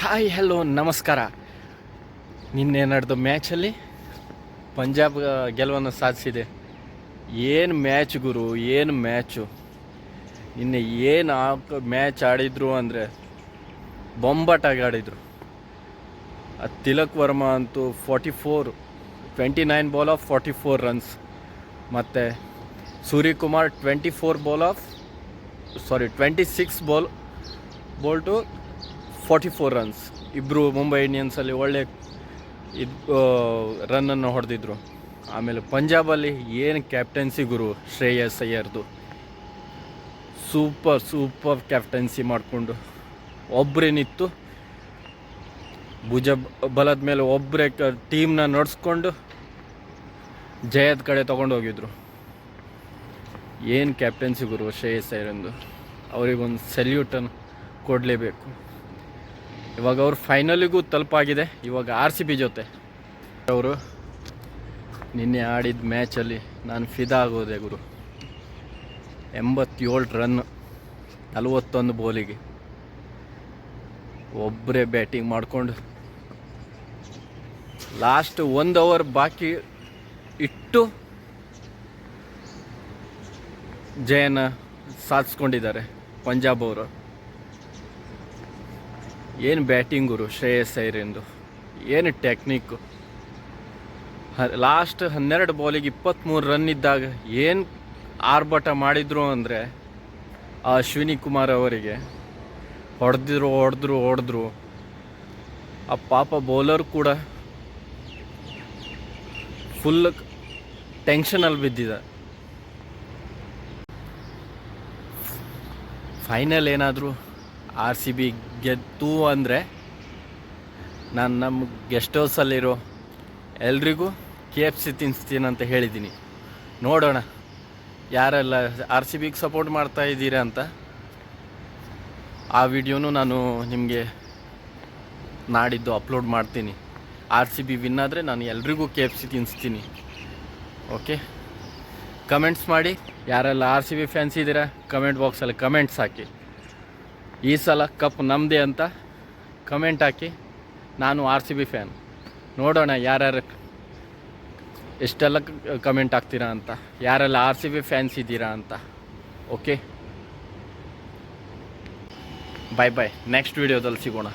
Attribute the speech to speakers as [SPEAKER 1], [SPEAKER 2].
[SPEAKER 1] Hi hello ನಮಸ್ಕಾರ. ನಿನ್ನೆ ನಡೆದ ಮ್ಯಾಚಲ್ಲಿ ಪಂಜಾಬ್ ಗೆಲುವನ್ನು ಸಾಧಿಸಿದೆ. ಏನು ಮ್ಯಾಚ್ ಗುರು, ಏನು ಮ್ಯಾಚು. ನಿನ್ನೆ ಏನು ಮ್ಯಾಚ್ ಆಡಿದ್ರು ಅಂದರೆ ಬೊಂಬಾಟಾಗಿ ಆಡಿದರು. ತಿಲಕ್ ವರ್ಮಾ ಅಂತೂ 29 ಬಾಲ್ ಆಫ್ 44 ರನ್ಸ್. ಮತ್ತು ಸೂರ್ಯಕುಮಾರ್ 26 ಬಾಲ್ ಟು 44 ರನ್ಸ್. ಇಬ್ಬರು ಮುಂಬೈ ಇಂಡಿಯನ್ಸಲ್ಲಿ ಒಳ್ಳೆ ರನ್ನನ್ನು ಹೊಡೆದಿದ್ರು. ಆಮೇಲೆ ಪಂಜಾಬಲ್ಲಿ ಏನು ಕ್ಯಾಪ್ಟನ್ಸಿ ಗುರು ಶ್ರೇಯಸ್ ಅಯ್ಯರ್ದು. ಸೂಪರ್ ಕ್ಯಾಪ್ಟನ್ಸಿ ಮಾಡಿಕೊಂಡು ಒಬ್ಬರೇ ನಿಂತು ಭುಜ ಬಲದ ಮೇಲೆ ಒಬ್ಬರೇ ಟೀಮ್ನ ನಡೆಸ್ಕೊಂಡು ಜಯದ ಕಡೆ ತೊಗೊಂಡೋಗಿದ್ರು. ಏನು ಕ್ಯಾಪ್ಟನ್ಸಿ ಗುರು ಶ್ರೇಯಸ್ ಅಯ್ಯರಂದು. ಅವರಿಗೊಂದು ಸೆಲ್ಯೂಟನ್ನು ಕೊಡಲೇಬೇಕು. ಇವಾಗ ಅವರು ಫೈನಲಿಗೂ ತಲುಪಾಗಿದೆ. ಇವಾಗ RCB ಜೊತೆ ಅವರು ನಿನ್ನೆ ಆಡಿದ ಮ್ಯಾಚಲ್ಲಿ ನಾನು ಫಿದಾ ಆಗೋದೆ ಗುರು. 87 ರನ್ 41 ಬಾಲಿಗೆ ಒಬ್ಬರೇ ಬ್ಯಾಟಿಂಗ್ ಮಾಡಿಕೊಂಡು ಲಾಸ್ಟ್ 1 ಓವರ್ ಬಾಕಿ ಇಟ್ಟು ಜಯನ ಸಾಧಿಸ್ಕೊಂಡಿದ್ದಾರೆ ಪಂಜಾಬ್ ಅವರು. ಏನು ಬ್ಯಾಟಿಂಗುರು ಶ್ರೇಯಸ್ ಅಯ್ಯರಿಂದು, ಏನು ಟೆಕ್ನಿಕ್ಕು. ಲಾಸ್ಟ್ 12 ಬಾಲಿಗೆ 23 ರನ್ ಇದ್ದಾಗ ಏನು ಆರ್ಭಟ ಮಾಡಿದ್ರು ಅಂದರೆ ಆ ಅಶ್ವಿನಿ ಕುಮಾರ್ ಅವರಿಗೆ ಹೊಡೆದ್ರು. ಆ ಪಾಪ ಬೌಲರ್ ಕೂಡ ಫುಲ್ ಟೆನ್ಷನಲ್ಲಿ ಬಿದ್ದಿದೆ. ಫೈನಲ್ ಏನಾದರೂ RCB ಗೆದ್ದು ಅಂದರೆ ನಾನು ನಮ್ಮ ಗೆಸ್ಟ್ ಹೌಸಲ್ಲಿರೋ ಎಲ್ರಿಗೂ KFC ತಿನ್ನಿಸ್ತೀನಿ ಅಂತ ಹೇಳಿದ್ದೀನಿ. ನೋಡೋಣ ಯಾರೆಲ್ಲ RCBಗೆ ಸಪೋರ್ಟ್ ಮಾಡ್ತಾ ಇದ್ದೀರಾ ಅಂತ. ಆ ವಿಡಿಯೋನು ನಾನು ನಿಮಗೆ ನಾಡಿದ್ದು ಅಪ್ಲೋಡ್ ಮಾಡ್ತೀನಿ. RCB ವಿನ್ ಆದರೆ ನಾನು ಎಲ್ರಿಗೂ KFC ತಿನ್ನಿಸ್ತೀನಿ. ಓಕೆ, ಕಮೆಂಟ್ಸ್ ಮಾಡಿ. ಯಾರೆಲ್ಲ RCB ಫ್ಯಾನ್ಸ್ ಇದ್ದೀರಾ ಕಮೆಂಟ್ ಬಾಕ್ಸಲ್ಲಿ ಕಮೆಂಟ್ಸ್ ಹಾಕಿ. ಈ ಸಲ ಕಪ್ ನಮ್ಮದೇ ಅಂತ ಕಮೆಂಟ್ ಹಾಕಿ. ನಾನು RCB ಫ್ಯಾನ್. ನೋಡೋಣ ಯಾರ್ಯಾರು ಎಷ್ಟೆಲ್ಲ ಕಮೆಂಟ್ ಹಾಕ್ತೀರಾ ಅಂತ, ಯಾರೆಲ್ಲ RCB ಫ್ಯಾನ್ಸ್ ಇದ್ದೀರಾ ಅಂತ. ಓಕೆ, ಬಾಯ್. ನೆಕ್ಸ್ಟ್ ವೀಡಿಯೋದಲ್ಲಿ ಸಿಗೋಣ.